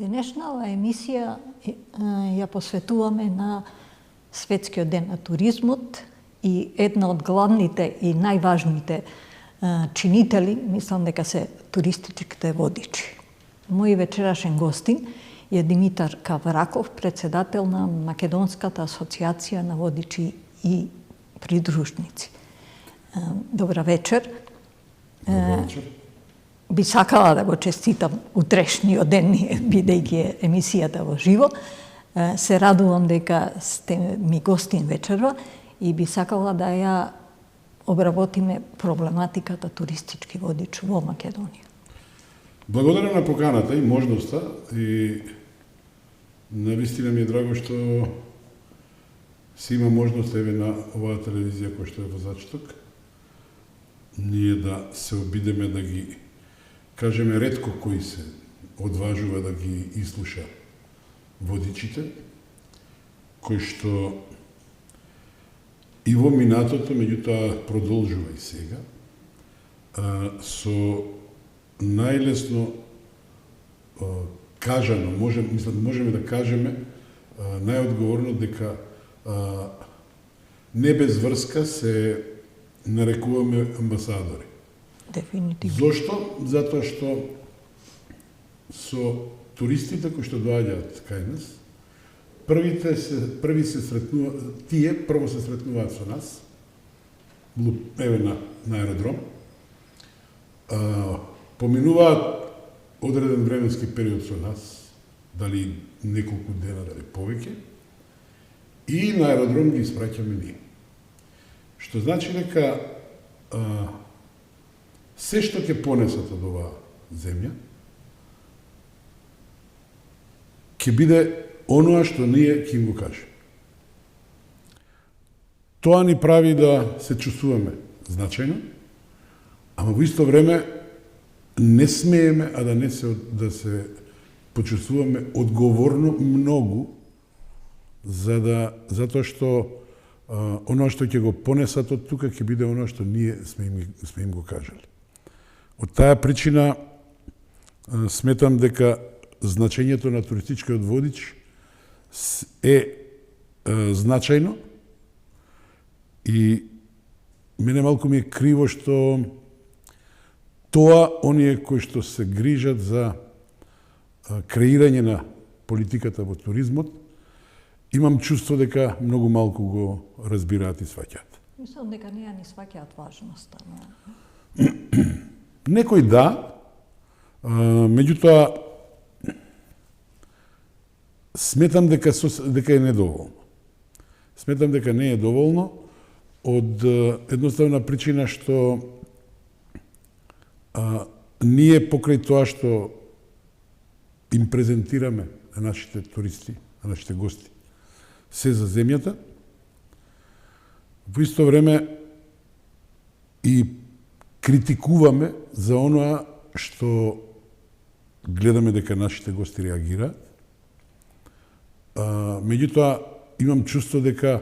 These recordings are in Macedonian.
Денешнава емисија ја посветуваме на Светскиот ден на туризмот и една од главните и најважните чинители, мислам дека се туристичките водичи. Мој вечерашен гостин е Димитар Кавраков, председател на Македонската асоциација на водичи и придружници. Добра вечер. Добра вечер. Би сакала да го честитам утрешниот ден, бидејќи емисијата во живо. Се радувам дека сте ми гостин вечерва и би сакала да ја обработиме проблематиката туристички водич во Македонија. Благодарам на поканата и можноста и навистина ми е драго што се има можност еве на оваа телевизија која што е во Зачеток, ние да се обидеме да ги кажеме ретко кои се одважува да ги ислуша водичите, кои што и во минатото, меѓутоа продолжува и сега, со најлесно кажано, можеме да кажеме најодговорно дека не без врска се нарекуваме амбасадори. Дефинитивно. Зошто? Затоа што со туристите кои што доаѓаат кај нас, прво се сретнуваат со нас, еве на аеродром, поминуваат одреден временски период со нас, дали неколку дена, дали повеќе, и на аеродром ги испраќаме ние. Што значи дека се што ќе понесат од оваа земја, ќе биде оноа што ние ќе им го кажеме. Тоа ни прави да се чувствуваме значајно, ама во исто време не смееме, а да се почувствуваме одговорно многу, затоа што оно што ќе го понесат од тука ќе биде оно што ние сме им го кажали. Од таа причина сметам дека значењето на туристичкиот водич е значајно и мене малку ми е криво што тоа оние кои што се грижат за креирање на политиката во туризмот, имам чувство дека многу малку го разбираат и сваќаат. Мислам дека не ја ни сваќаат важноста. Некој да, меѓутоа сметам дека е недоволно. Сметам дека не е доволно од едноставна причина што ние покрај тоа што им презентираме на нашите туристи, на нашите гости, се за земјата, во исто време и критикуваме за оноа што гледаме дека нашите гости реагираат. Меѓутоа, имам чувство дека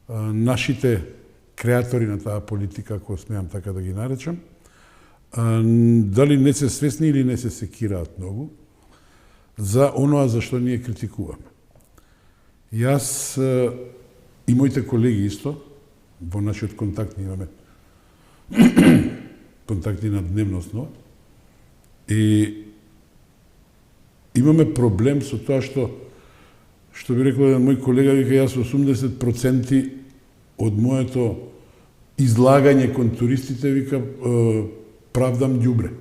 нашите креатори на таа политика, ако смеам така да ги наречам, дали не се свесни или не се секираат многу за оноа за што ние критикуваме. Јас и моите колеги исто, во нашиот контакт ние имаме контакти на дневна основа, и имаме проблем со тоа што би рекол еден мој колега, вика, јас 80% од моето излагање кон туристите, вика, правдам ѓубре.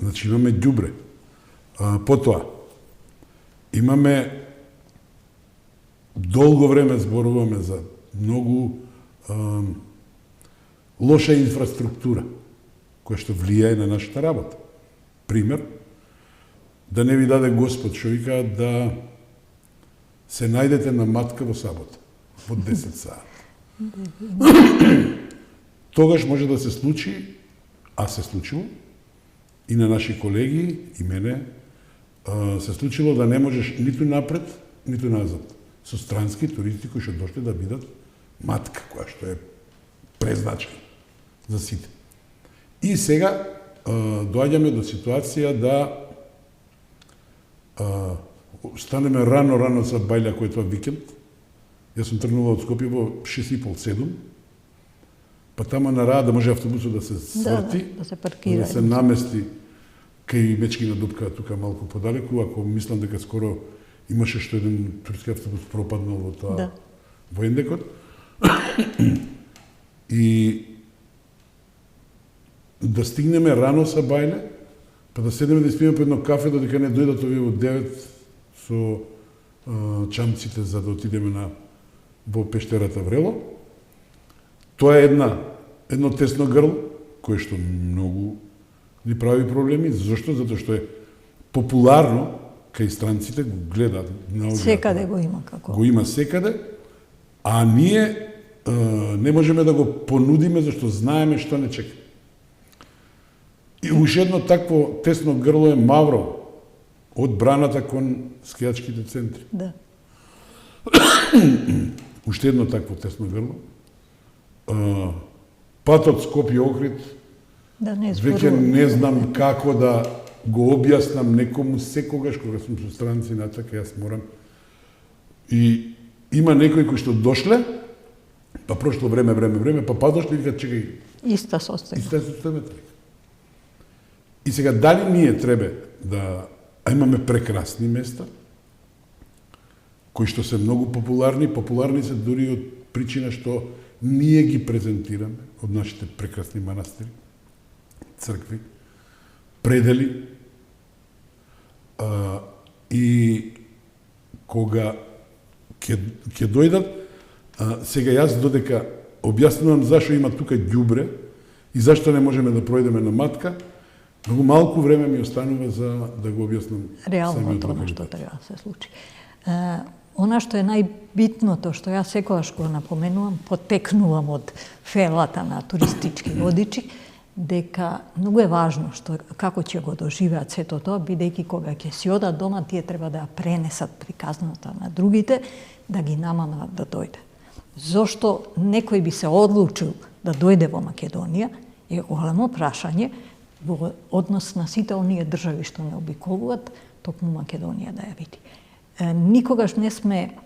Значи имаме ѓубре. Потоа, имаме долго време зборуваме за многу лоша инфраструктура, која што влијае на нашата работа. Пример, да не ви даде Господ, што вика, да се најдете на матка во сабота, во 10 саат. Тогаш може да се случи, а се случило, и на наши колеги, и мене, се случило да не можеш ниту напред, ниту назад. Со странски туристи кои што дошле да бидат матка, која што е презначена за сите. И сега доаѓаме до ситуација да станеме рано за бајле кој е тоа викенд. Јас сум тргнувал од Скопје во 6:30-7. Па тама на Рада може автобусот да се сврти, да се паркира, да се намести кај Мечкина дупка тука малку подалеку, ако мислам дека скоро имаше што еден турски автобус пропаднал во тоа воендекот. И да стигнеме рано са бајле, па да седеме да испиеме по едно кафе додека не дојдат овие во 9 со чамците за да отидеме во пештерата Врело. Тоа е едно тесно грло, кое што многу ни прави проблеми. Зошто? Затоа што е популарно, кај странците го гледаат. Секаде го има како. Го има секаде, а ние не можеме да го понудиме, зашто знаеме што не чека. И уште едно такво тесно грло е Мавро, од браната кон скијачките центри. Да. Уште едно такво тесно грло. Патот Скопје-Охрид, веќе не знам како да го објаснам некому секогаш кога сум со странци натака, јас морам. И има некои кои што дошле, па прошло време, па дошли и викаат чекај. Иста состојба. И сега дали ние треба да имаме прекрасни места кои што се многу популарни се дури од причина што ние ги презентираме од нашите прекрасни манастири, цркви, предели, и кога ќе дојдат, сега јас додека објаснувам зашо има тука ѓубре и зашто не можеме да пројдеме на Матка, многу малку време ми останува за да го објаснам реално тоа што треба да се случи. Она што е најбитното, што јас секогаш го напоменувам, потекнувам од фелата на туристички водичи, дека многу е важно што како ќе го доживеат сето тоа, бидејќи кога ќе си одат дома, тие треба да ја пренесат приказната на другите, да ги намамат да дојде. Зошто некој би се одлучил да дојде во Македонија, е големо прашање во однос на сите оние држави што не обиколуват, токму Македонија да ја види. Никогаш не сме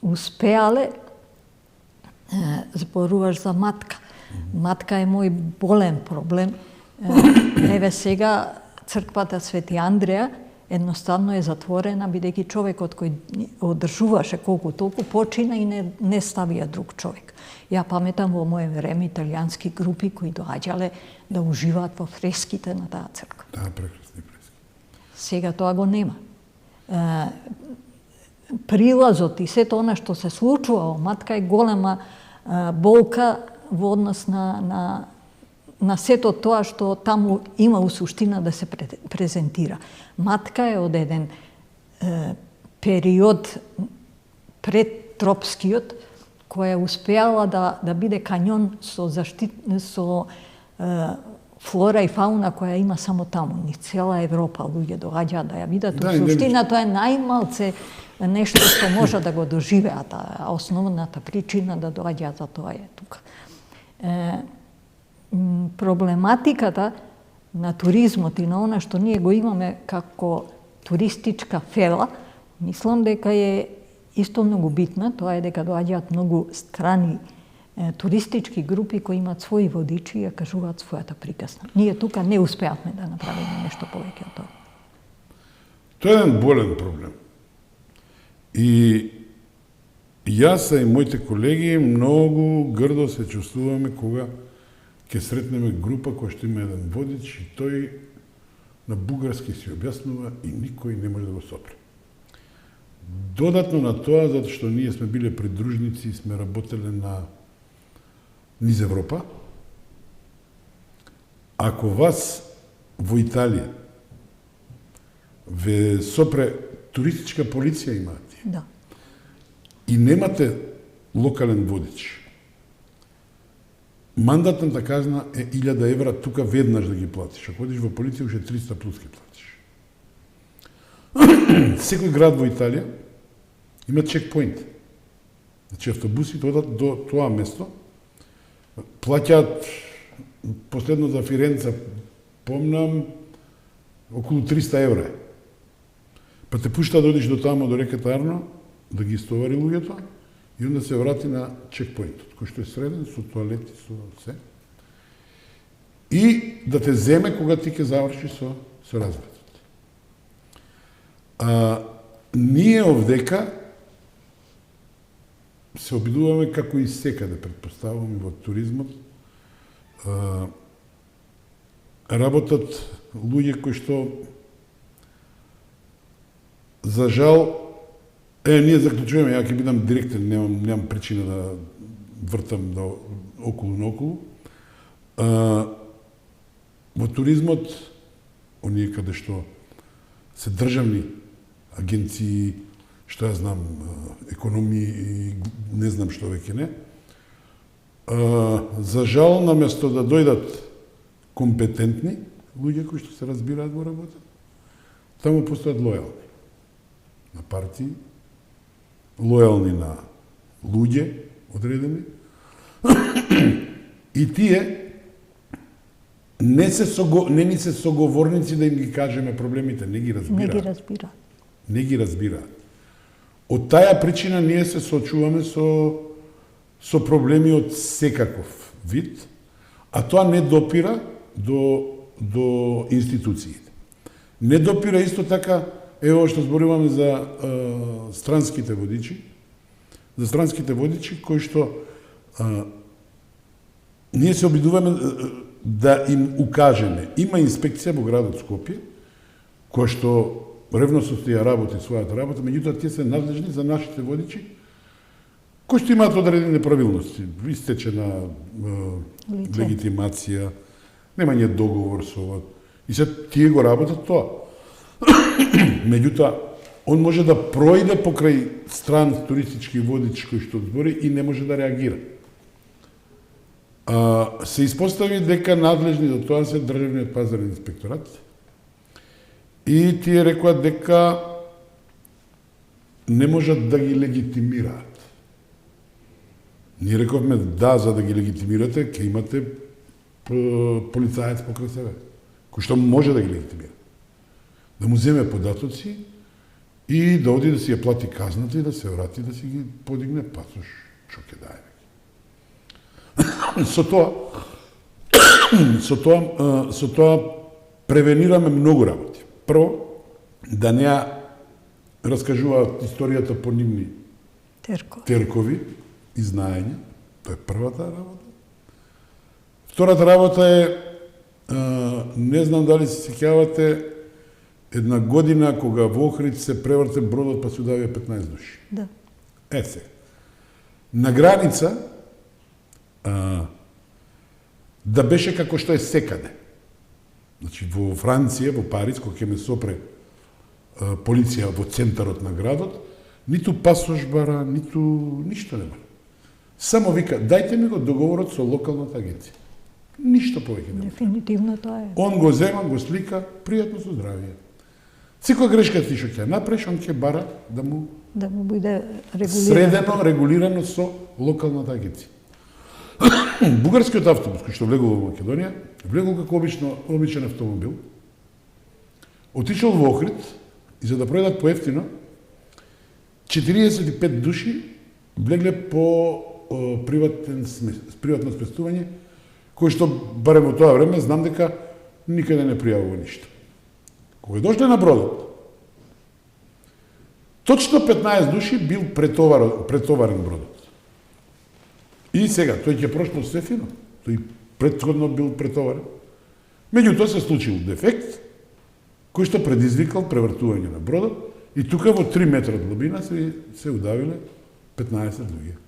успеале, зборуваш за Матка. Матка е мој болен проблем. Еве сега црквата Свети Андреја едноставно е затворена, бидејќи човекот кој одржуваше колку толку почина и не ставија друг човек. Ја паметам во моје време италијански групи кои доаѓале да уживаат во фреските на таа црква. Да, прекрасни фрески. Сега тоа го нема. Прилазот и сето она што се случува во Матка е голема болка во однос на сето тоа што таму има у суштина да се презентира. Матка е од еден период пред тропскиот, која успеала да биде кањон со флора и фауна која има само таму. Ни цела Европа луѓе доаѓаат да ја видат. У суштина тоа е најмалце нешто што може да го доживеат, а основната причина да доаѓаат за тоа е тука. Проблематиката на туризмот и на она што ние го имаме како туристичка фела, мислам дека е исто многу битна, тоа е дека доаѓаат многу страни туристички групи кои имаат своји водичи и ја кажуваат својата приказна. Ние тука не успеавме да направиме нешто повеќе од тоа. Тоа е еден болен проблем. И јас и моите колеги многу грдо се чувствуваме кога ќе сретнеме група која што има еден водич и тој на бугарски си објаснува и никој не може да го сопре. Додатно на тоа, затоа што ние сме биле придружници и сме работеле низ Европа, ако вас во Италија ве сопре туристичка полиција имаат, да, и немате локален водич, мандатната казна е 1000 евра тука веднаш да ги платиш. Ако одиш во полиција, уште 300 плюс ги платиш. Секој град во Италија има чекпоинт. Значи автобусите одат до тоа место, плаќаат последно за Фиренца, помнам, околу 300 евра. Па те пушта да одиш до тамо, до реката Арно, да ги истовари луѓето, и онда се врати на чекпоинтот, кој што е среден, со туалети, со се. И да те земе кога ти ќе завршиш со развратот. Ние овдека се обидуваме, како и секаде, предпоставуваме во туризмот, работат луѓе кои што за жал ние заклучуваме, ја ќе бидам директен, немам причина да вртам околу наоколу. Во туризмот, оние каде што се државни агенции, што ја знам, економии и не знам што веќе не, за жал, наместо да дојдат компетентни луѓе кои што се разбираат во работа, таму постојат лојални на партии, лојални на луѓе одредени, и тие не ни се соговорници да им ги кажеме проблемите, не ги разбираат. Не ги разбираат. Од таа причина ние се соочуваме со проблеми од секаков вид, а тоа не допира до институциите. Не допира исто така, ево што зборуваме за странските водичи, кои што ние се обидуваме да им укажеме. Има инспекција во градот Скопје, која што ревносно ја работи својата работа, меѓутоа тие се надлежни за нашите водичи, кои што имаат одредени неправилности, истечена легитимација, немање договор со ова. И се тие го работат тоа. Меѓутоа, он може да пројде покрај стран туристички водич кој што збори и не може да реагира. Се испостави дека надлежни за тоа се Државниот пазарен инспекторат и тие рекоа дека не можат да ги легитимираат. Ние рековме да, за да ги легитимирате, ќе имате полицаец покрај себе, кој што може да ги легитимира. Да му земе податоци и да оди да си ја плати казната и да се врати да си ги подигне пасош, што ќе даде. Со тоа превенираме многу работи. Прво, да не ја раскажуваат историјата по нивни теркови и знаење. Тоа е првата работа. Втората работа е, не знам дали се сеќавате, една година кога во Охрид се преврте бродот па се удавија 15 души. Да. На граница да беше како што е секаде. Значи, во Франција, во Париз, кога ќе ме сопре полиција во центарот на градот, ниту пасош бара, ниту ништо не бара. Само вика, дајте ми го договорот со локалната агенција. Ништо повеќе не бара. Дефинитивно тоа е. Он го зема, го слика, пријатно со здравие. Секоја грешка ти што ќе направиш, он ќе бара да му биде средено, регулирано со локалната агенција. Бугарскиот автобус кој што влегол во Македонија, влегол како обичен автомобил, отишол во Охрид и за да пројдат поевтино, 45 души влегле по приватно сместување, кој што, барем во тоа време, знам дека никаде не пријавува ништо. Кога дошле на бродот, точно 15 души бил претоварен бродот. И сега, тој ќе прошло се фино. Тој претходно бил претоварен. Меѓутоа се случил дефект, кој што предизвикал превртување на бродот и тука во 3 метра длабина се удавиле 15 луѓе.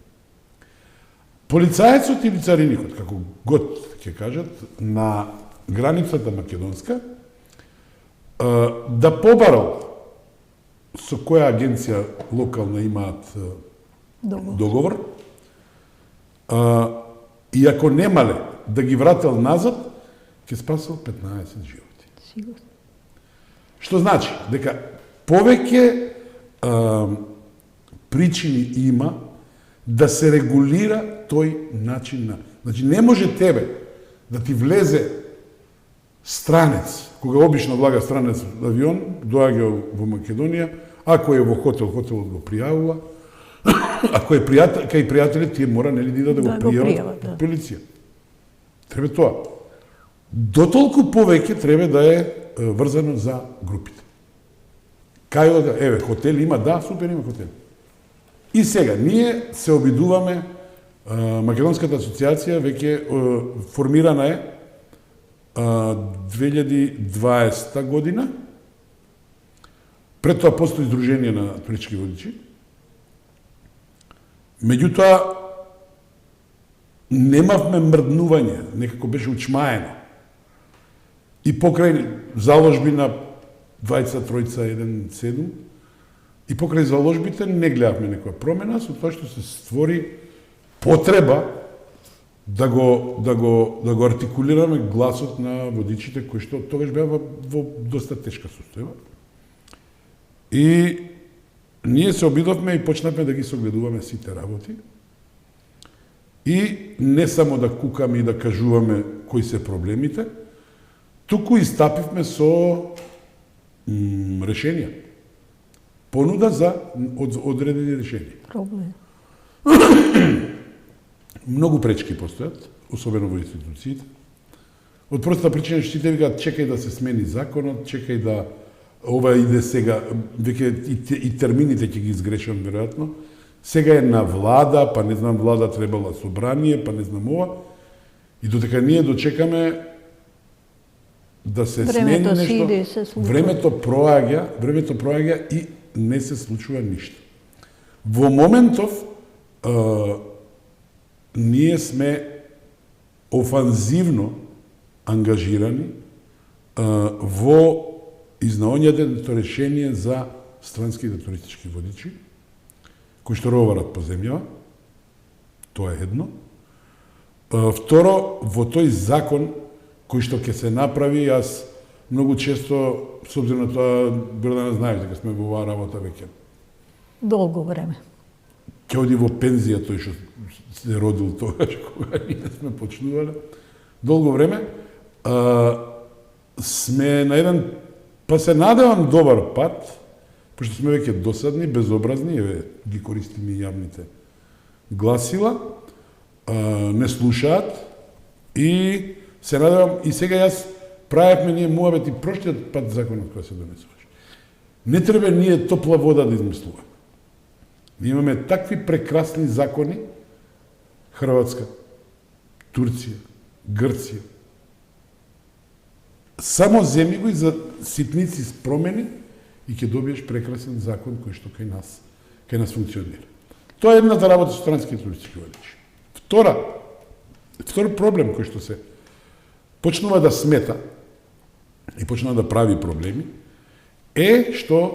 Полицаецот или цариникот, како год ќе кажат, на границата македонска, да побарал со која агенција локална имаат договор, и ако немале да ги врател назад, ќе спасал 15 животи. Сигурно. Што значи? Дека повеќе причини има да се регулира тој начин на... Значи, не може тебе да ти влезе Странец, кога обично влага странец авион, доаѓа во Македонија, ако е во хотел, хотелот го пријавува, ако е кај пријатели, тие мора нели да го пријават да. полиција. Треба тоа. Дотолку повеќе треба да е врзано за групите. Кај ода, еве, хотел има, да, супер има хотел. И сега, ние се обидуваме, Македонската асоциација веќе формирана е 2020 година. Пред тоа постои Сдружение на туристички водичи. Меѓутоа, немавме мрднување, некако беше учмаено. И покрај заложби на 2, 3, 1, 7, и покрај заложбите не гледавме некоја промена, со тоа што се створи потреба да го артикулираме гласот на водичите кои што тогаш беа во доста тешка состојба. И ние се обидовме и почнавме да ги согледуваме сите работи. И не само да кукаме и да кажуваме кои се проблемите, туку истапивме со решенија. Понуда за одредени решенија. Проблем. Многу пречки постојат, особено во институциите. Од простата причина што сите викаат чекај да се смени законот, чекај да ова иде сега, веќе и термините ќе ги изгрешам веројатно. Сега е на влада, па не знам влада требала собрание, па не знам ова. И додека ние дочекаме да се смени нешто, времето проаѓа и не се случува ништо. Во моментов ние сме офанзивно ангажирани во изнаоѓањето решение за странските туристички водичи, кои што роварат по земја. Тоа е едно. Второ, во тој закон кој што ќе се направи, јас многу често, с обзиром на тоа, Гордана знаеш дека сме во оваа работа веќе долго време. ќе оди во пензија тој што се родил тогаш кога ние сме почнувале. Долго време сме на еден, па се надевам, добар пат, пошто сме веќе досадни, безобразни, еве ги користиме и јавните гласила, не слушаат и се надевам, и сега јас правевме ние муабет и прошлиот пат законот кој се донесуваше. Не треба ние топла вода да измислуваме. Ние имаме такви прекрасни закони, Хрватска, Турција, Грција. Само земи го и за ситници промени и ќе добиеш прекрасен закон кој што кај нас функционира. Тоа е едната работа со странските туристички водичи. Втор проблем кој што се почнува да смета и почнува да прави проблеми е што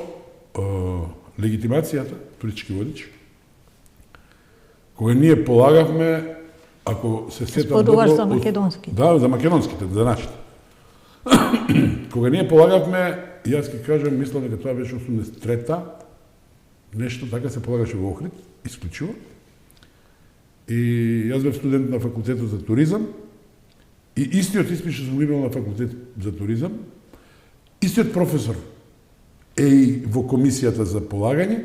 легитимацијата туристички водичи, кога ние полагавме, ако се сетам Сподуваш за македонските. Да, за македонските, за нашите. Кога ние полагавме, јас ќе кажам, мислам дека тоа беше 83-та, нешто така се полагаше во Охрид, исклучиво. И јас бев студент на факултетот за туризам, и истиот испит што сум имал на факултет за туризам, истиот професор е и во комисијата за полагање,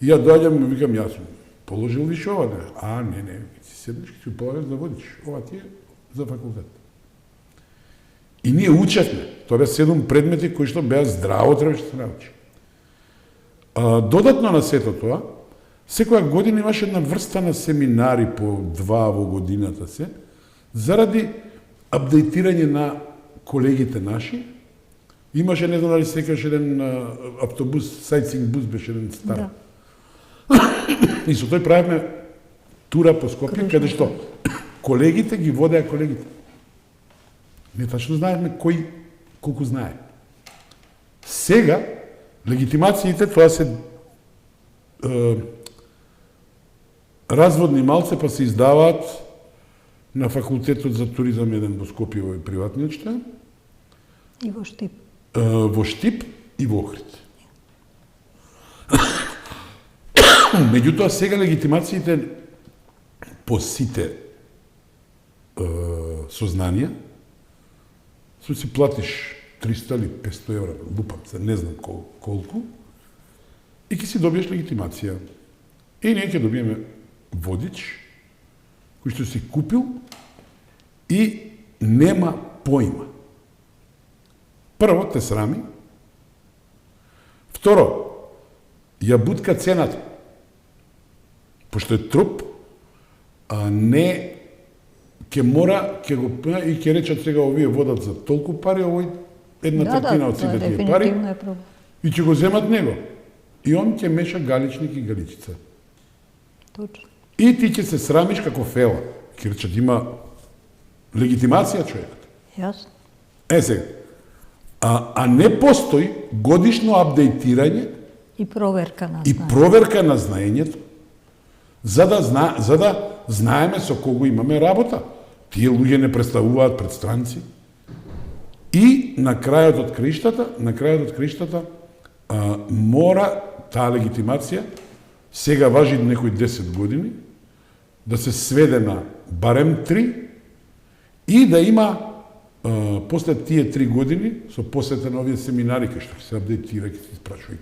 и ја доаѓам и викам, јас сум положил више ова, не, си седнеш, ќе си полагаш да водиш, ова ти е за факултет. И ние учевме, тоа беа 7 предмети кои што беа здраво требаше да се научи. Додатно на сето тоа, секоја година имаше една врста на семинари по 2 во годината се, заради апдейтирање на колегите наши. Имаше, не знам дали секојаш еден автобус, сайтсинг бус беше еден стар. Да. И со тој правевме тура по Скопје, каде што колегите ги водеа колегите. Не тачно знаевме кој колку знае. Сега, легитимациите, тоа се разводни малце, па се издаваат на факултетот за туризам еден во Скопје, во приватниот што е. И во Штип. Во Штип и во Охрид. Меѓутоа, сега легитимациите по сите сознанија си платиш 300 или 500 евра, лупам се, не знам колку, и ќе си добиеш легитимација. И ние ќе добиеме водич, кој што си купил и нема поима. Прво, те срами. Второ, ја бутка цената. Пошто е труп, а не ќе мора, ќе го и ќе речат сега овие водат за толку пари, овој една третина од сите тие пари и ќе го земат него. И он ќе меша галичник и галичица. Точно. И ти ќе се срамиш како фела. Ќе речат има легитимација човекот. Јасно. Сега. А не постои годишно апдейтирање И проверка на и проверка на знаењето, за да знаеме со кого имаме работа. Тие луѓе не представуваат пред странци. И на крајот од криштата, мора таа легитимација, сега важи некои 10 години, да се сведе на барем 3 и да има после тие 3 години, со посета на овие семинари, кај што ќе се апдейтира, ќе се испрашува,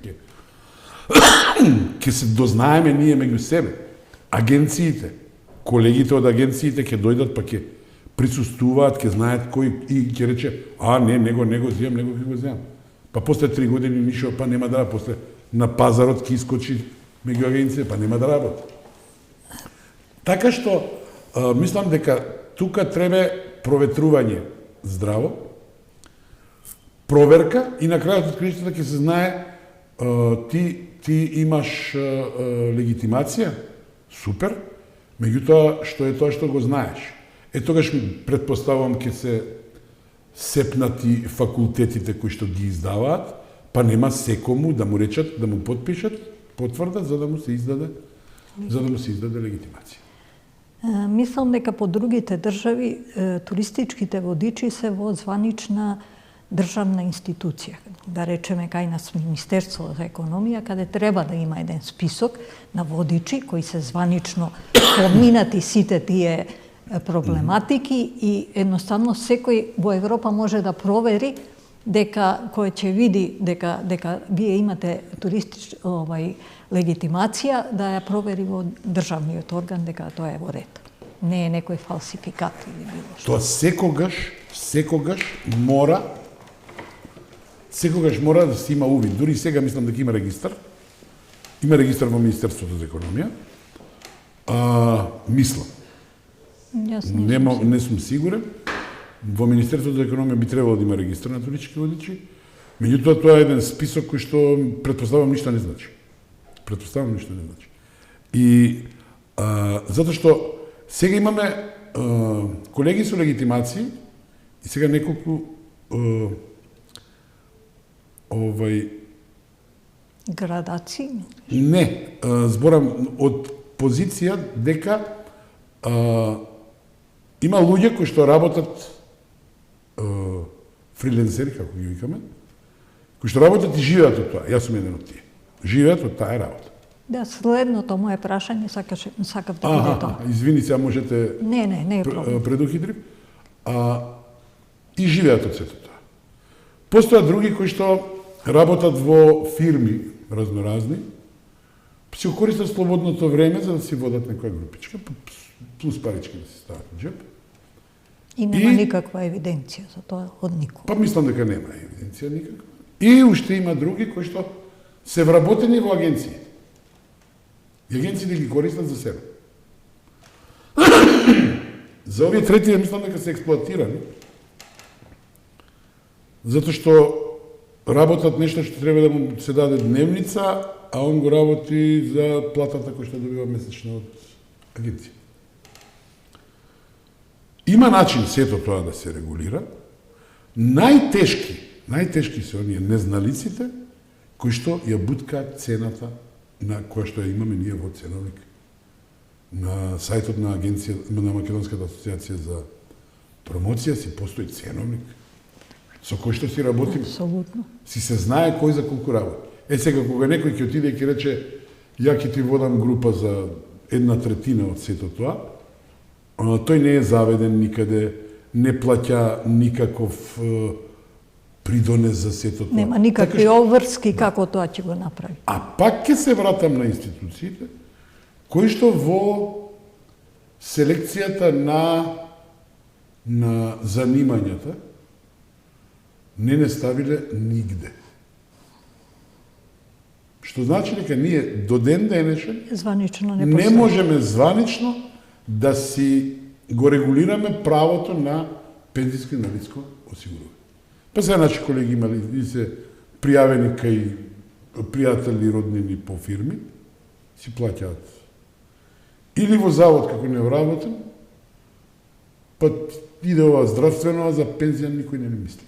ќе се дознаеме ние меѓу себе. Агенциите, колегите од агенциите ќе дојдат, па ќе присуствуваат, ќе знаат кој и ќе рече, него земам, него ќе го земам. Па после 3 години ништо, па нема да работи. После на пазарот ќе искочи меѓу агенциите, па нема да работи. Така што, мислам дека тука треба проветрување здраво, проверка и на крајот од криштата ќе се знае ти имаш легитимација, супер, меѓутоа што е тоа што го знаеш. Тогаш предпоставувам ќе се сепнати факултетите кои што ги издаваат, па нема секому да му речат, да му потпишат потврда за да му се издаде легитимација. Мислам дека по другите држави туристичките водичи се во званична државна институција. Да речеме кај нас Министерство за економија, каде треба да има еден список на водичи кои се званично поминати сите тие проблематики и едноставно секој во Европа може да провери дека кој ќе види дека вие имате легитимација, да ја провери во државниот орган дека тоа е во ред. Не е некој фалсификат или било што. Тоа секогаш мора да се има увид. Дури сега мислам дека има регистар. Има регистар во Министерството за економија. Мислам. Не сум сигурен. Во Министерството за економија би требало да има регистар на туристички водичи. Меѓутоа тоа е еден список кој што претпоставам ништо не значи. И затоа што сега имаме колеги со легитимации и сега неколку градации? Не, зборам од позиција дека има луѓе кои што работат фриленсери, како ги викаме, кои што работат и живеат од тоа. Јас сум еден од тие. Живеат од таа работа. Да, следното моје прашање сакав да биде тоа. Извини, сега можете не е проблем. Предухитрив. И живеат од сето тоа. Постојат други кои што работат во фирми разноразни, си користат слободното време за да си водат некоја групичка, плюс парички да си стават на джеп. И нема никаква евиденција за тоа од никого. Па мислам дека нема евиденција никаква. И уште има други кои што се вработени во агенции. И агенциите ги користат за себе. За овие трети мислам дека се експлоатирани. Затоа што работат нешто што треба да му се даде дневница, а он го работи за платата која што добива месечно од агенција. Има начин сето тоа да се регулира. Најтешки се оние незналиците кои што ја буткаат цената на која што ја имаме ние во ценовник. На сајтот на на Македонската асоциација за промоција си постои ценовник со кој што си работим. Апсолутно. Си се знае кој за колку работи. Сега кога некој ќе отиде и ќе рече ја ќе ти водам група за 1/3 од сето тоа, тој не е заведен никаде, не плаќа никаков придонес за сето тоа. Нема никакви обврски како тоа ќе го направи. А пак ќе се вратам на институциите, кои што во селекцијата на занимањата не ставиле нигде. Што значи дека ние до ден денешен Званично не можеме званично да си го регулираме правото на пензijско и инвалидско осигурување. Па сега наши колеги имали и се пријавени кај пријатели и роднини по фирми, си плаќаат. Или во завод како не вработен, па иде ова здравствено, а за пензија никој не мисли.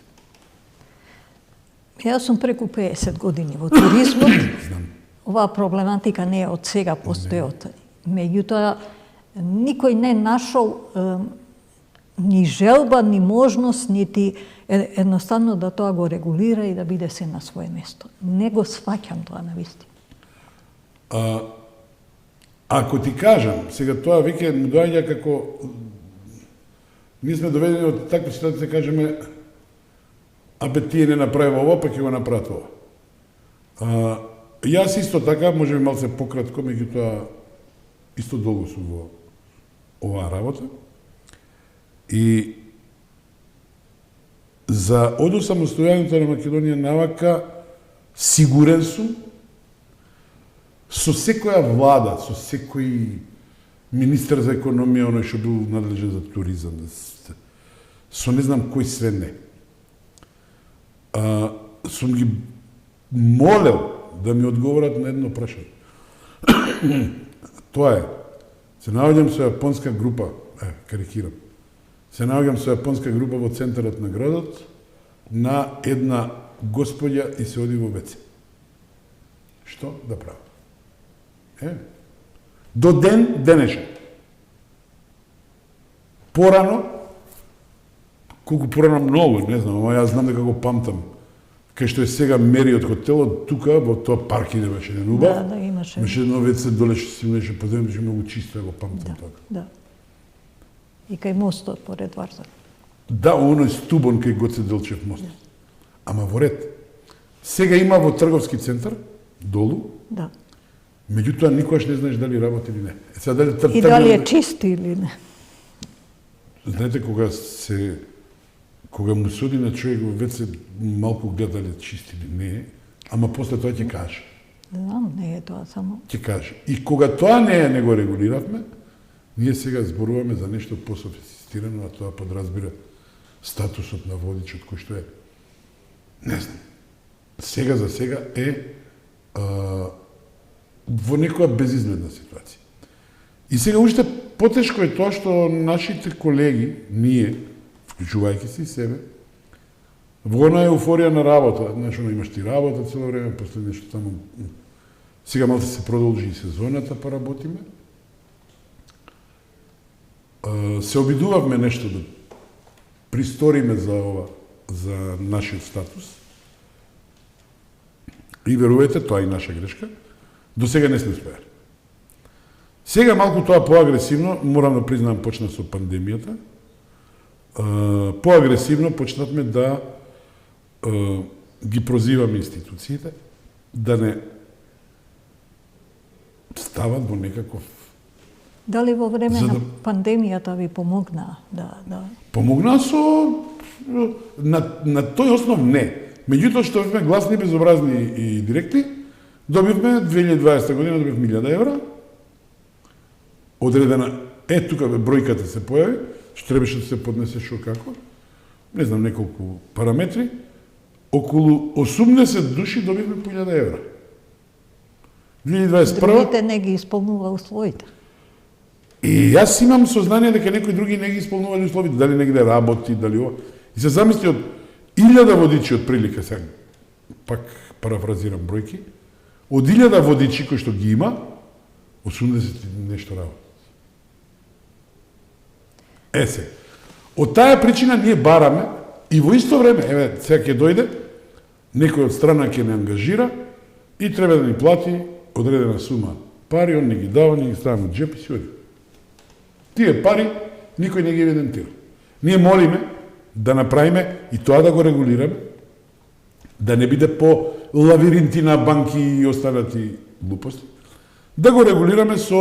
Јас сум преку 50 години во туризмот. Оваа проблематика не е од сега постојот. Меѓутоа, никој не нашол ни желба, ни можност, нити едноставно да тоа го регулира и да биде се на свое место. Не го сваќам тоа на вистина. Ако ти кажам, сега тоа веќе доаѓа како ние сме доведени од таква ситуација да кажеме абе тие не направи ова, па ќе го направат ова. Јас исто така, може би малце пократко, меѓутоа исто долго сум во оваа работа. И за од осамостојањето на Македонија навака сигурен сум со секоја влада, со секој министер за економија, оној што бил надлежен за туризам, со не знам кој све не. Сум ги молел да ми одговорат на едно прашање. Тоа е, се наоѓам со јапонска група, карикирам, се наоѓам со јапонска група во центарот на градот на една господја и се оди во ВЦ. Што да правам? До ден денешен. Порано, колку порано многу, не знам, ама јас знам дека го памтам. Кај што е сега Мериот хотелот, тука, во тоа парки не беше еден убав. Да, имаше. Беше едно ВЦ доле што си беше по земја, беше многу чисто, го памтам тоа. Да. И кај мостот поред Варзак. Да, оној стубон кај Гоце Делчев мост. Ама во ред. Сега има во трговски центар, долу. Да. Меѓутоа никогаш не знаеш дали работи или не. Сега дали И дали е чист или не. Знаете, кога му се оди на човек во ВЦ, малку гледа дали е чист или не е, ама после тоа ќе каже. Знам, не е тоа само. Ќе каже. И кога тоа не го регулиравме, ние сега зборуваме за нешто пософистирано, а тоа подразбира статусот на водичот кој што е, не знам, сега за сега е во некоја безизгледна ситуација. И сега уште потешко е тоа што нашите колеги, ние, вклучувајќи се и себе, во она еуфорија на работа, значи имаш ти работа цело време, после нешто таму, сега малце се продолжи и сезоната па работиме, се обидувавме нешто да присториме за ова, за нашиот статус. И верувате, тоа е наша грешка, до сега не сме успеали. Сега малку тоа поагресивно, морам да признам, почна со пандемијата, поагресивно почнавме да ги прозиваме институциите, да не стават во некаков... Дали во време на пандемијата ви помогна да... Помогна на тој основ не. Меѓутоа што бевме гласни, безобразни и директни, добивме 2020 година добивме 1000 евра, одредена, тука бројката се појави, што требаше да се поднесе шо како, не знам, неколку параметри, околу 80 души добивме по 1000 евра. 2021... Другите не ги исполнува условите. И јас имам сознание дека некои други не ги исполнували условите, дали негде работи, дали ова. И се замисли од 1000 водичи од прилика, сега пак парафразирам бројки, од 1000 водичи кои што ги има, 80 нешто работи. Се. Од таа причина ние бараме и во исто време, сега ќе дојде, некој од страна ќе не ангажира и треба да ни плати одредена сума пари, он не ги дава, не ги ставаме од джеп и си оди. Тие пари никој не ги евидентира. Ние молиме да направиме и тоа да го регулираме, да не биде по лавиринти на банки и останати глупости, да го регулираме со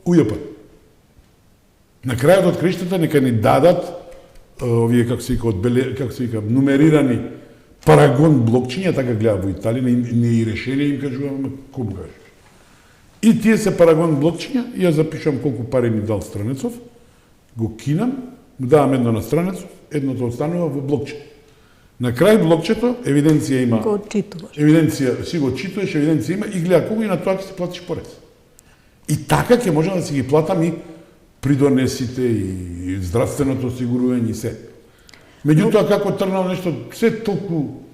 УЈП. На крајот од краиштата нека ни дадат овие, како се вика, нумерирани парагон блокчиња, така гледа во Италија, не и решение им кажуваме, кому кажеш. И тие се парагон блокчиња, ја запишам колку пари ми дал Странецов, го кинам, му давам едно на Странецов, едното останува во блокче. На крај блокчето евиденција има. Го читуваш. Евиденција, си го читуваш, евиденција има и гледа колку и на тоа ќе се платиш порез. И така ќе можам да си ги платам и придонесите и здравственото осигурување и се. Меѓутоа како тргнал нешто се толку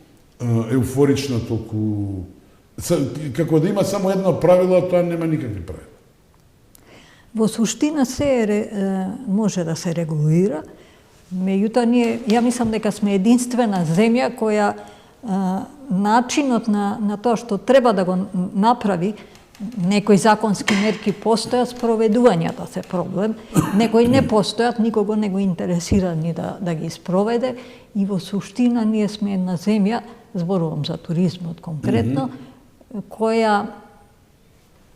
еуфорично, толку како да има само едно правило, а тоа нема никакви правила. Во суштина се може да се регулира, меѓутоа ние, ја мислам дека сме единствена земја која начинот на тоа што треба да го направи, некои законски мерки постојат, спроведувањата се проблем, некои не постојат, никого не го интересира ни да ги спроведе и во суштина ние сме една земја, зборувам за туризмот конкретно, која,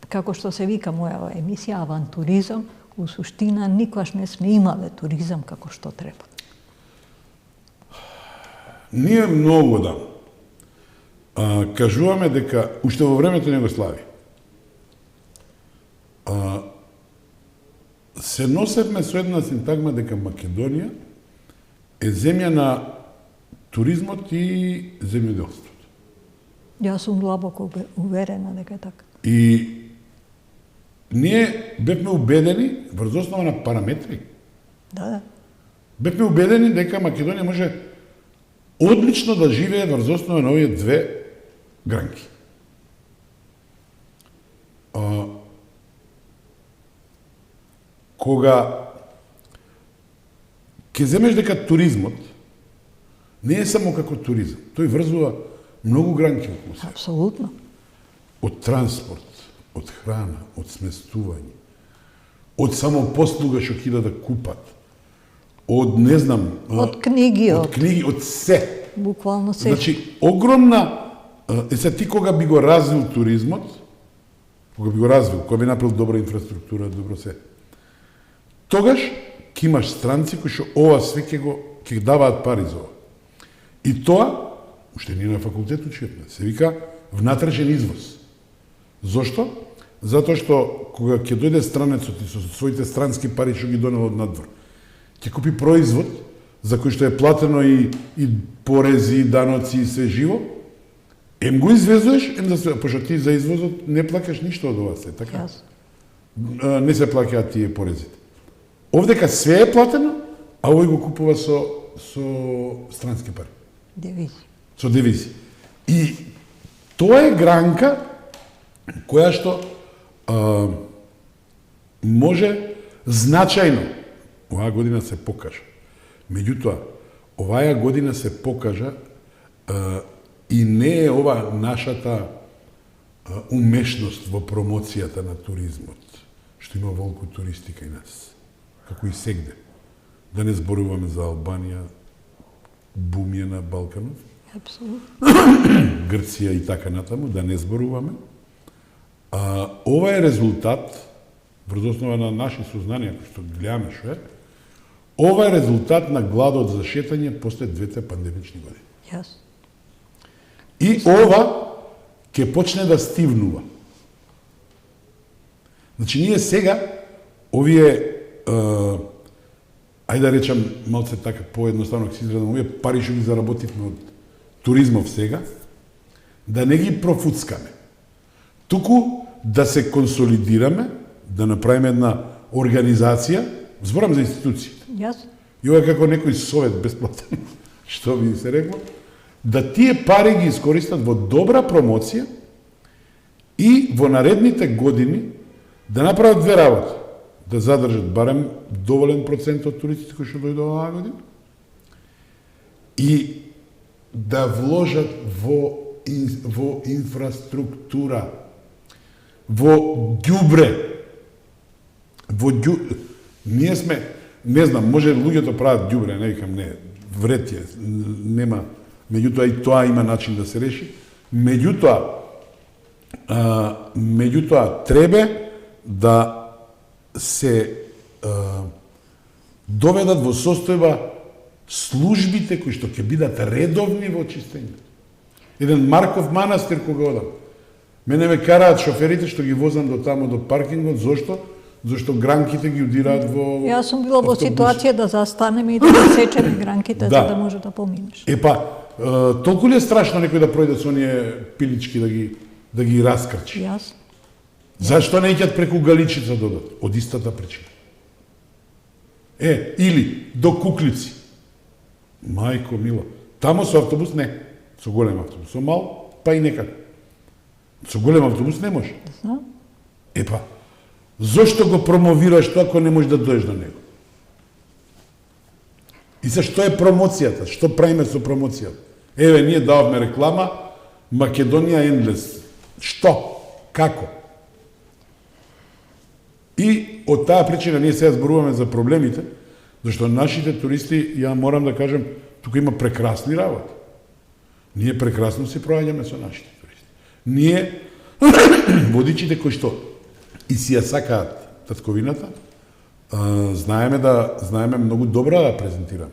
како што се вика моја емисија, авантуризам, у суштина никогаш не сме имале туризам како што треба. Ние многу кажуваме дека уште во времето на Југославија се носевме со една синтагма дека Македонија е земја на туризмот и земјоделството. Јас сум длабоко уверена дека е така. И ние бевме убедени врз основа на параметри. Да. Бевме убедени дека Македонија може одлично да живее врз основа на овие две гранки. Кога ќе земеш дека туризмот не е само како туризам, тој врзува многу гранки околу себе. Апсолутно. Од транспорт, од храна, од сместување, од самопослуга што ќе да купат, од не знам, од книги, од се. Буквално се. Значи огромна ти кога би го развил туризмот, кога би направил добра инфраструктура, добро се. Тогаш ќе имаш странци кои што ова све ќе даваат пари за ова. И тоа, уште ние на факултет учиме, се вика внатрешен извоз. Зошто? Затоа што кога ќе дојде странецот и со своите странски пари што ги донел од надвор, ќе купи производ за кој што е платено и порези, и даноци и се живо, ем го извезуваш, пошто ти за извозот не плакаш ништо од ова се, така? Не се плаќаат тие порезите. Овдека све е платено, а овој го купува со странски пари. Девизи. Со девизи. И тоа е гранка која што може значајно оваа година се покажа. Меѓутоа, оваа година се покажа и не е ова нашата умешност во промоцијата на туризмот, што има волку туристика и нас, како и сегде. Да не зборуваме за Албанија, бум е на Балканов, Грција и така натаму, да не зборуваме. Ова е резултат, врз основа на наши сознанија, кои што гледаме што е, ова е резултат на гладот за шетање после двете пандемични години. Јас. И ова ќе почне да стивнува. Значи, ние сега, овие, ајде да речам, малце така поедноставно ќе се изгледам, овие пари што ги заработивме од туризмов сега, да не ги профуцкаме. Туку да се консолидираме, да направиме една организација, зборам за институциите. Јас. И ова како некој совет бесплатен, што би се рекло, да тие пари ги искористат во добра промоција и во наредните години да направат две работи. Да задржат барем доволен процент од туристите кои што дојдоа оваа година и да вложат во инфраструктура, во ѓубре. Ние сме, не знам, може луѓето прават ѓубре, не викам не, вред е, нема, меѓутоа и тоа има начин да се реши. Меѓутоа требе да се доведат во состојба службите кои што ќе бидат редовни во чистењето. Еден Марков манастир кога одам. Мене ме караат шоферите што ги возам до тамо до паркингот, зошто? Зашто гранките ги удираат во Јас сум била во ситуација да застанеме и да ги сечеме гранките за да може да поминеш. Толку ли е страшно некој да пројде со оние пилички да ги раскрчи? Јас. Зашто не иќат преку Галичица додат? Од истата причина. Или до Куклици. Мајко мила. Тамо со автобус не. Со голем автобус. Со мал, па и некако. Со голем автобус не може. Знам. Зошто го промовираш тоа ако не можеш да доеш до него? И за што е промоцијата? Што правиме со промоцијата? Ние дававме реклама, Македонија Ендлес. Што? Како? И од таа причина ние сега зборуваме за проблемите, зашто нашите туристи, ја морам да кажем, тука има прекрасни работи. Ние прекрасно се проаѓаме со нашите туристи. Ние, водичите кои што и си ја сакаат татковината, знаеме многу добро да презентираме.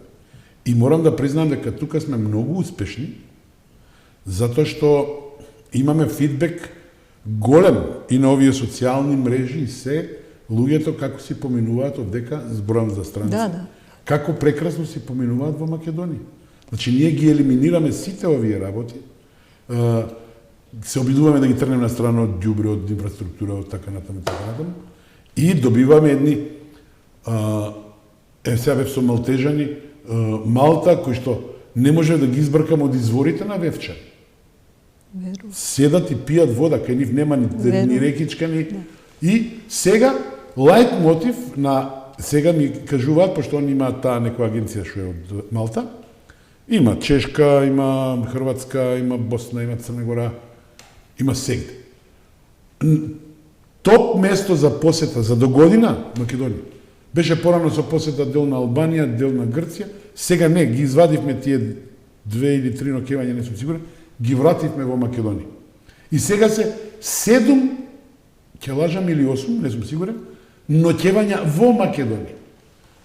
И морам да признам дека тука сме многу успешни, затоа што имаме фидбек голем и на овие социјални мрежи и се луѓето како си поминуваат од дека, зборам за странци, како прекрасно си поминуваат во Македонија. Значи, ние ги елиминираме сите овие работи, се обидуваме да ги трнем на страна од ѓубре, од инфраструктура, од така натаму, и добиваме едни, сега бев со малтежани, Малта, кои што не може да ги избркам од изворите на Вевчан. Седат и пијат вода, кај нив нема ни рекичка, И сега, лајт мотив сега ми кажуваат, пошто они имаат таа некоја агенција што е од Малта, има Чешка, има Хрватска, има Босна, има Црна Гора, има сегде. Топ место за посета за до година Македонија. Беше порано со посета дел на Албанија, дел на Грција. Сега не, ги извадивме тие 2 или 3 ноќевања, не сум сигурен, ги вративме во Македонија. И сега се 7, ќе лажам или 8, не сум сигурен, ноќевања во Македонија.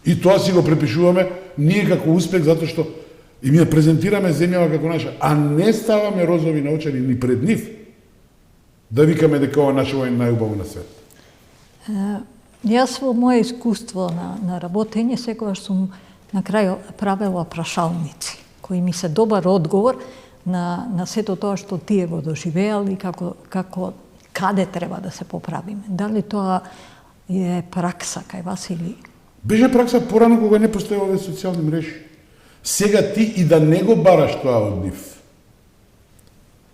И тоа си го препишуваме ние како успех, затоа што и ми ја презентираме земјава како наша, а не ставаме розови научени ни пред нив, да викаме дека ова нашето е најубаво на свет. Јас во моје искуство на работење секогаш сум на крај правела прашалници, кои ми се добар одговор на сето тоа што тие го доживеали, каде треба да се поправиме. Дали тоа е пракса кај вас или? Беше пракса порано кога не постојале социјални мрежи. Сега ти и да не го бараш тоа од нив,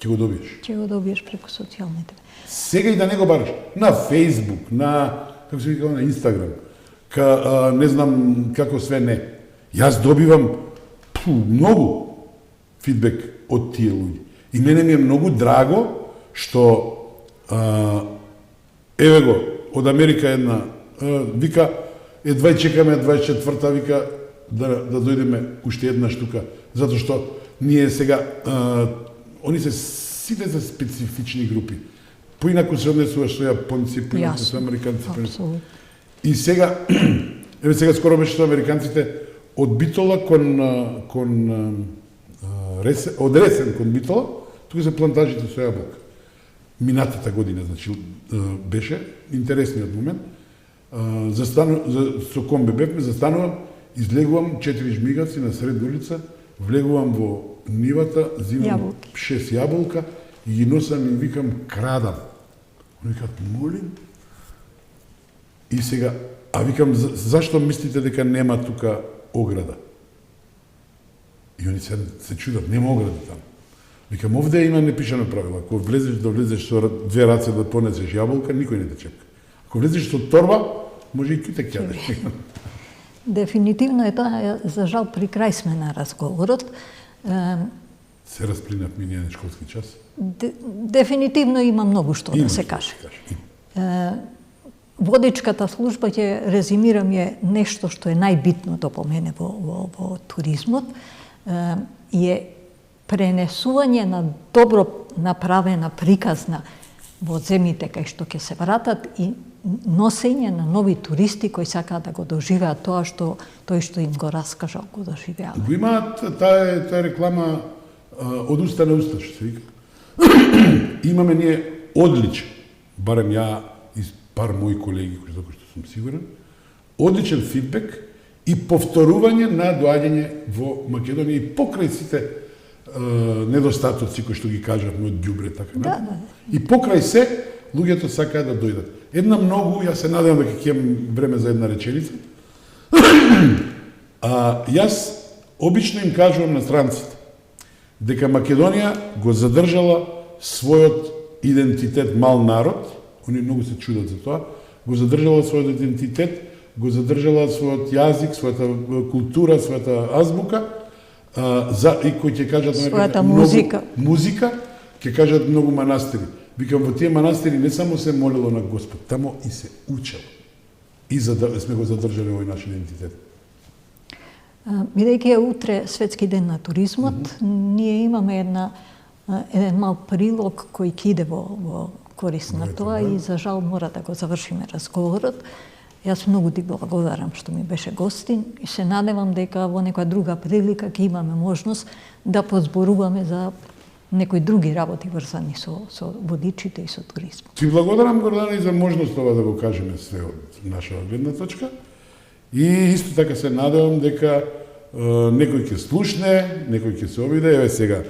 ќе го добиеш. Ќе го добиеш преку социјалните. Сега и да не го бараш. На Facebook, на, како се вика, на Instagram, не знам како све не. Јас добивам многу фидбек од тие луѓе. И мене ми е многу драго што еве го, од Америка една, вика, едва чекаме 24-та, вика, да дојдеме уште една штука, затоа што ние сега, они се сите за специфични групи. Поинаку се однесуваш со јапонци, поинаку со американци. И сега, еве сега скоро беше со американците од Битола од Ресен кон Битола, тука се плантажите со јаболка. Минатата година, значи, беше интересниот момент. Со комбе бевме, застанувам, излегувам 4 жмигавци на сред улица, влегувам во нивата, зимам 6 јаболка и ги носам и викам крадам. Они викат, молим? И сега, викам, зашто мислите дека нема тука ограда? И они се чудат, нема ограда таму. Викам, овде има непишано правило. Ако влезеш со 2 раце да понесеш јаболка, никој не те чепка. Ако влезеш со торба, може и кјутек ќе јадеш. Дефинитивно е тоа, за жал, при крај сме на разговорот. Се расплинавме ние на школски час. Дефинитивно има многу што да се каже. водичката служба ќе резимирам е нешто што е најбитно до помене во туризмот и е пренесување на добро направена приказна во земјите кај што ќе се вратат и носење на нови туристи кои сакаат да го доживеат тоа што тој што им го раскажал го доживеат. Го имаат таа реклама од уста на уста, што се вика. Имаме ние одличен, барем ја и пар мои колеги кои што сум сигурен, одличен фидбек и повторување на доаѓање во Македонија и покрај сите недостатоци кои што ги кажавме од ѓубре така. Да. И покрај се луѓето сакаат да дојдат. Една многу, јас се надевам дека ќе имам време за една реченица. Јас обично им кажувам на странците дека Македонија го задржала својот идентитет мал народ, они многу се чудат за тоа, го задржала својот идентитет, го задржала својот јазик, својата култура, својата азбука, и кои ќе кажат својата музика, ќе кажат многу манастири. Викам, во тие манастири не само се молело на Господ, тамо и се учело. И сме го задржали овој наш идентитет. Бидејќи е утре Светски ден на туризмот, ние имаме еден мал прилог кој ќе иде во корист на тоа и за жал мора да го завршиме разговорот. Јас многу ти благодарам што ми беше гостин и се надевам дека во некоја друга прилика ќе имаме можност да позборуваме за некои други работи врзани со водичите и со туризмот. Ти благодарам, Гордана, и за можност ова да го кажеме све од нашава гледна точка. И исто така се надевам дека некој ќе слушне, некој ќе се обиде, еве сега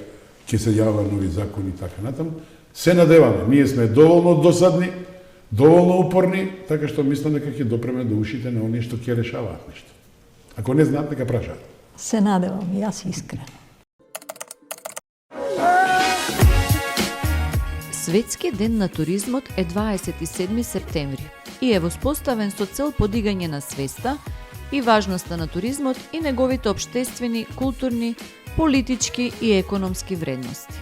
ќе се јават нови закони и така натаму. Се надеваме, ние сме доволно досадни, доволно упорни, така што мислам дека ќе допреме до ушите на оние што ќе решаваат нешто. Ако не знаат, дека прашаат. Се надевам, јас искрено. Светски ден на туризмот е 27 септември и е воспоставен со цел подигање на свеста и важноста на туризмот и неговите општествени, културни, политички и економски вредности.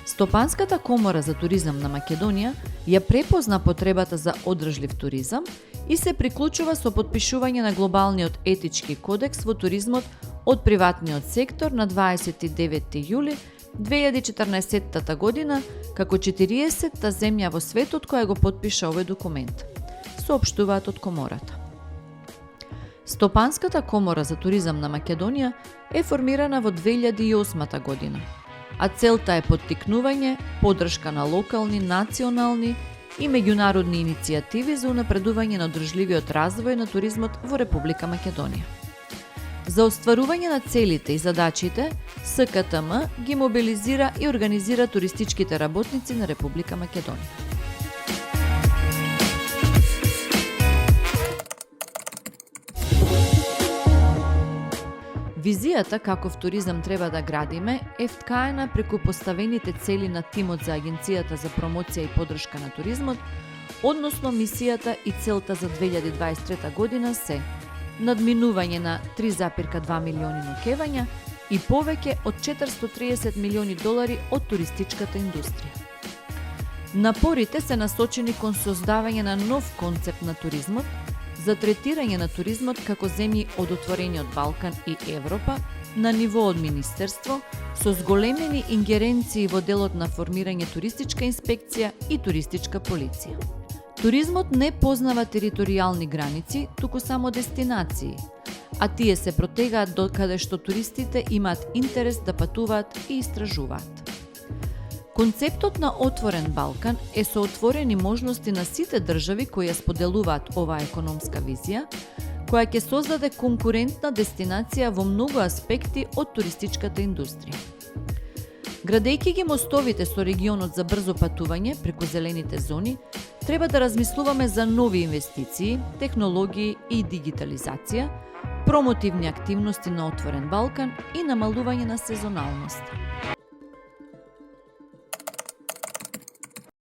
Стопанската комора за туризам на Македонија ја препозна потребата за одржлив туризам и се приклучува со подпишување на глобалниот етички кодекс во туризмот од приватниот сектор на 29 јули 2014 година како 40-та земја во светот која го потпиша овој документ, соопштуваат од комората. Стопанската комора за туризам на Македонија е формирана во 2008 година, а целта е поттикнување, поддршка на локални, национални и меѓународни иницијативи за унапредување на одржливиот развој на туризмот во Република Македонија. За остварување на целите и задачите, СКТМ ги мобилизира и организира туристичките работници на Република Македонија. Визијата каков туризам треба да градиме е вткаена преку поставените цели на тимот за Агенцијата за промоција и поддршка на туризмот, односно мисијата и целта за 2023 година се надминување на 3,2 милиони ноќевања и повеќе од 430 милиони долари од туристичката индустрија. Напорите се насочени кон создавање на нов концепт на туризмот, за третирање на туризмот како земји од отворениот Балкан и Европа на ниво од министерство, со зголемени ингеренции во делот на формирање туристичка инспекција и туристичка полиција. Туризмот не познава територијални граници, туку само дестинации, а тие се протегаат до каде што туристите имаат интерес да патуваат и истражуваат. Концептот на отворен Балкан е со отворени можности на сите држави кои ја споделуваат оваа економска визија, која ќе создаде конкурентна дестинација во многу аспекти од туристичката индустрија. Градејќи ги мостовите со регионот за брзо патување преку зелените зони, треба да размислуваме за нови инвестиции, технологии и дигитализација, промотивни активности на отворен Балкан и намалување на сезоналноста.